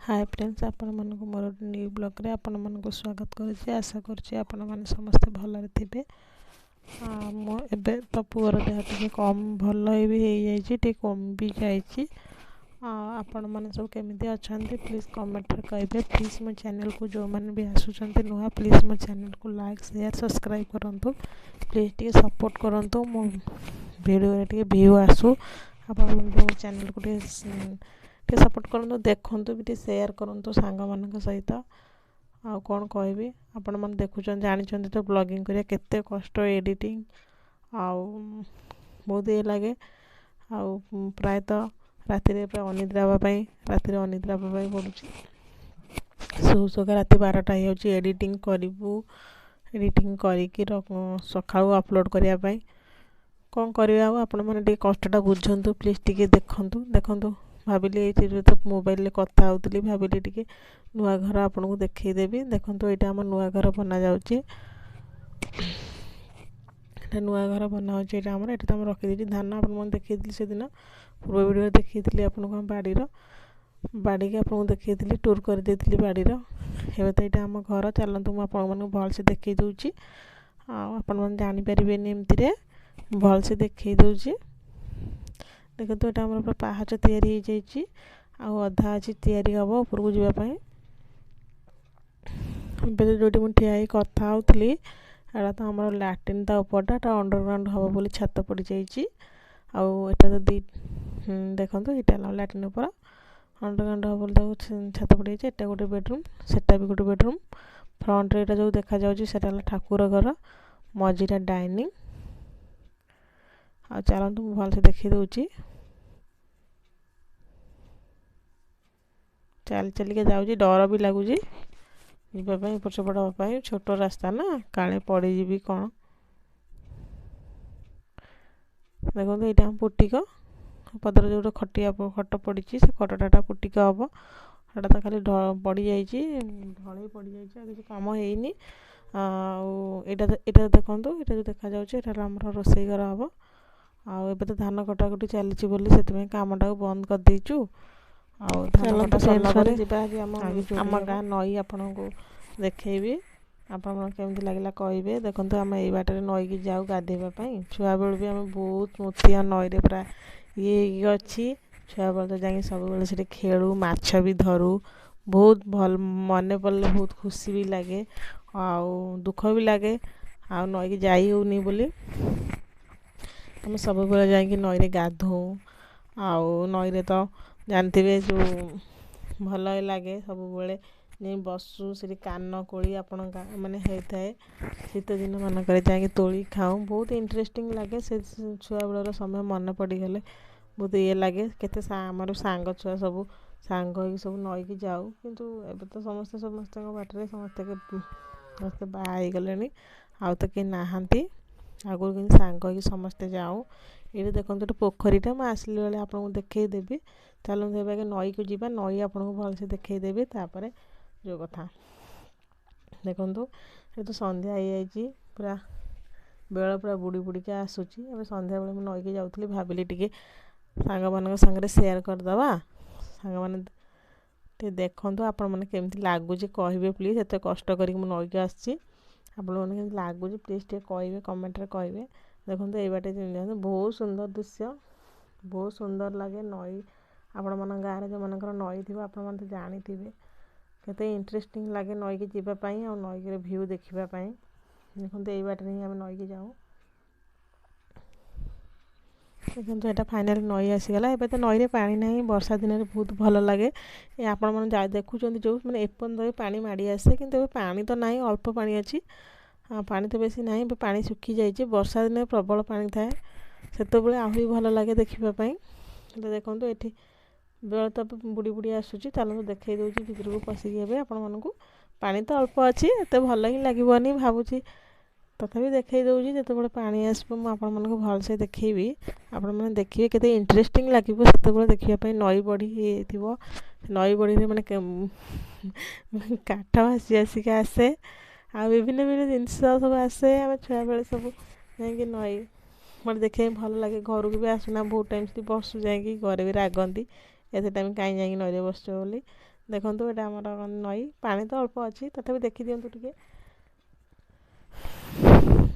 Hi friends, आपण मानक more new blog रे आपण मानक स्वागत करुछि। आशा करुछि आपण माने समस्त भलरे थिबे। मो एबे तो पुअर देह टिके कम भल भी हे जाइछि, टिके कम भी जाइछि। आपण माने सब केमिति अछंती प्लीज कमेंट रे कहबे। प्लीज मो चैनल को जो माने भी आसुचंती नुआ प्लीज मो चैनल को लाइक शेयर सब्सक्राइब करंतु। प्लीज टिके सपोर्ट करंतु, मो वीडियो रे टिके व्यू आसु। आपण मो चैनल को टिके सपोर्ट करंतु, देखंतु भी शेयर करंतु सांग मानक सहित। आ कोन कहबी, आपण मन देखुचन जानिचंती तो ब्लॉगिंग करिया केते कष्ट, एडिटिंग बहुत ये लगे। प्राय तो राति रे अनिद्रा राति रे अनिद्रा पड़ुछि। सोका राति 12टा हो जाउछि। एडिटिंग करिवु, एडिटिंग करिकि सखाउ अपलोड करिया पई कोन करिया। आपण मन टिके कष्टटा बुझंतु, प्लीज टिके देखंतु। भाविली ये तो मोबाइल रे कथा होतली, भाविली टिके नुआ घर आपन को देखै देबी। देखंतु एटा हम नुआ घर बना जाउछि। एटा नुआ घर बना होछि। एटा हम रखि देछि धान। आपन मन देखै दिली से दिन पूर्व वीडियो देखै दिली आपन को बाड़ी के आपन को देखै दिली, टूर कर देथिली बाड़ी रो। हेबे त एटा हम घर चलंतु म आपन मन भल से देखै दउछि। आपन मन जानि परिबे नि एमति रे भल से देखै दउछि। देखो तो एटा हमर पाहाच तयारी हो जाइछि। अधा अछि तयारी हबो ऊपर को जीवा पई। बेले जोटी मु ठिया कथा होतली, एटा तो हमर लैट्रिन ता ऊपरटा अंडरग्राउंड हबो बोली छात पड़ी जाइछि। एटा तो देखंतु एटा लैट्रिन ऊपर अंडरग्राउंड हबो बोली छात पड़ी जाइछि। एटा गोटे बेडरूम, सेटा भी गोटे बेडरूम। फ्रंट रे एटा जो देखा जाउछि सेटा ठाकुर घर, मझीटा डाइनिंग। चलंतु मु भल से देखि दउछि। चल के जाउछि, डर भी लागुछि जीवा पई, ऊपर से पड़ा पई। छोटो रास्ता ना, काले पड़ी जीवी कोन। देखो तो एटा हम पुटिक पदर जो खटिया खट पड़ी से खटटा पुटिक हबो। एटा तो खाली पड़ी जाइछि, ढळई पड़ी जाइछि, किछि काम हेइनी। एटा देखंतु, एटा जो देखा जाउछि एटा हमर रोसई घर हबो। एबे तो धान कटाकटी चलीछि बोली सेतमे कामटा बंद कर दैछु। धान कटा सरला परे जिबा कि हम गाँ नई आपन को देखैबी। आपण मन केमति लागिला कहबे। देखंतु हम एई बाटरे नई की जाऊ गाधेबा पई। छुआ बेल भी हम बहुत मोतिया नई रे प्रा ये अछि। छुआ बेल तो जाई सब बेल से खेलू, माछ भी धरू। बहुत भल मने पड़ले बहुत खुशी भी लागे, दुख भी लागे। नई की जाई होनी बोली हम सब बेल जाई कि नई रे गाधो। नई रे तो जानथिबे जो भल लागे सब बेले नहीं बसु से कान कोड़ी आपण माने हेथाए। शीत दिन मन करे जाके तोली खाऊ, बहुत इंटरेस्टिंग लागे। से छुआ बेलर समय मन पड़ी गले बहुत ये लागे। केते हमर सांग छुआ सब सांग होई सब नई की जाऊ, किंतु एबे तो समस्त बाटरे समस्त बाई गलेनी। तो के नाहंती आगुर कि सांग होई समस्त जाऊ। ये देखंतु तो पोखरीटा म आसली बेले आपन को देखै देबी। चलन देबे के नई को जीवा, नई आपन को भल से देखै देबी। तापरे जो कथा देखंतु ये तो संध्या आई आइछि, पूरा बेल पूरा बुड़ी के आसुछि। एबे संध्या बेले म नई के जाउथली, भाबिली टिके सांग मानक संगे शेयर कर दबा। सांग माने ते देखंतु आपन माने केमति लागुछि कहबे प्लीज। एते कष्ट करी म नई के आछि, आपन माने केमति लागुछि प्लीज टे कहबे, कमेंट रे कहबे। देखंतु ए बाटे बहुत सुंदर दृश्य, बहुत सुंदर लागे। नई आपण मन गाँ रे जो मनकर नई थिबा आपण मन तो जानि थिबे केते इंटरेस्टिंग लागे नई के जीवा पई और नई के व्यू देखिबा पई। देखंतु एई बाटे हम नई के जाऊ। देखंतु एटा फाइनल नई आसी गला। एबे तो नई रे पानी नाही, वर्षा दिन रे बहुत भल लागे। ए आपण मन जा देखुचंती जो माने एपन दई पानी माडी आसे, किंतु एबे पानी तो नाही, अल्प पानी अछि। पानी तो बेसी नाही, पानी सुखी जाइछि। वर्षा दिन प्रबल पानी थाए, सेतो बेले आहुरी भल लागे देखिबा पई। देखंतु एठी बेल तो बुड़ी आसुछि। चलो देखै दउछि भितर को पसी गेबे आपण मन को। पानी तो अल्प अछि, एते भल ही लागिबोनी भाबुछि, तथापि देखै दउछि। जते बेले पानी आसबो म आपण मन को भल से देखैबी। आपण मन देखिबे केते इंटरेस्टिंग लागिबो सेते बेले देखिबा पई। नई बड़ी थिबो, नई बड़ी रे माने काठ आसी के आसे। विभिन्न जिनस सब आसे। हम छुआ बेले सब जाई कि नई मत देखे भल लगे। घर को भी आसुना बहुत टाइम से बसु जाई कि घरे भी रागंती एते टाइम काई जाई नई रे बसचो बोली। ଦେଖନ୍ତୁ ଏଇଟା ଆମର ନଈ, ପାଣି ତ ଅଳ୍ପ ଅଛି, ତଥାପି ଦେଖିଦିଅନ୍ତୁ ଟିକେ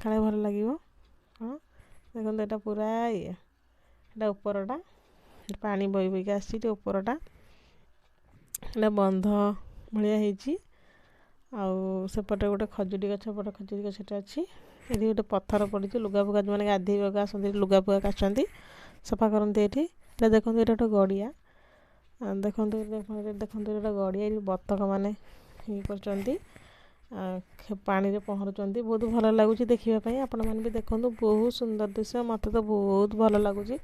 କାଳେ ଭଲ ଲାଗିବ। ହଁ ଦେଖନ୍ତୁ ଏଇଟା ପୁରା ଇଏ, ଏଇଟା ଉପରଟା ପାଣି ବହି ବହିକି ଆସିଛି, ଟିକେ ଉପରଟା ଏଇଟା ବନ୍ଧ ଭଳିଆ ହେଇଛି। ଆଉ ସେପଟେ ଗୋଟେ ଖଜୁରୀ ଗଛ, ବଡ଼ ଖଜୁରୀ ଗଛଟେ ଅଛି। ଏଠି ଗୋଟେ ପଥର ପଡ଼ିଛି, ଲୁଗା ଫୁଗା ଯେଉଁମାନେ ଗାଧୋଇବାକୁ ଆସନ୍ତି ଲୁଗା ଫୁଗା କାଚନ୍ତି, ସଫା କରନ୍ତି ଏଠି। ଏଇଟା ଦେଖନ୍ତୁ ଏଇଟା ଗୋଟେ ଗଡ଼ିଆ, ଦେଖନ୍ତୁ ଦେଖନ୍ତୁ ଏଇଟା ଗଡ଼ିଆ, ଏଠି ବତକ ମାନେ ଇଏ କରୁଛନ୍ତି, ପାଣିରେ ପହଁରୁଛନ୍ତି, ବହୁତ ଭଲ ଲାଗୁଛି ଦେଖିବା ପାଇଁ। ଆପଣମାନେ ବି ଦେଖନ୍ତୁ, ବହୁତ ସୁନ୍ଦର ଦୃଶ୍ୟ, ମୋତେ ତ ବହୁତ ଭଲ ଲାଗୁଛି।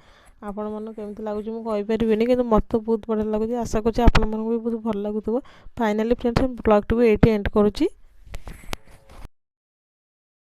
ଆପଣମାନଙ୍କୁ କେମିତି ଲାଗୁଛି ମୁଁ କହିପାରିବିନି, କିନ୍ତୁ ମୋତେ ବହୁତ ବଢ଼ିଆ ଲାଗୁଛି। ଆଶା କରୁଛି ଆପଣମାନଙ୍କୁ ବି ବହୁତ ଭଲ ଲାଗୁଥିବ। ଫାଇନାଲି ଫ୍ରେଣ୍ଡସ୍, ବ୍ଲଗ୍ଟିକୁ ଏଇଠି ଏଣ୍ଡ କରୁଛି।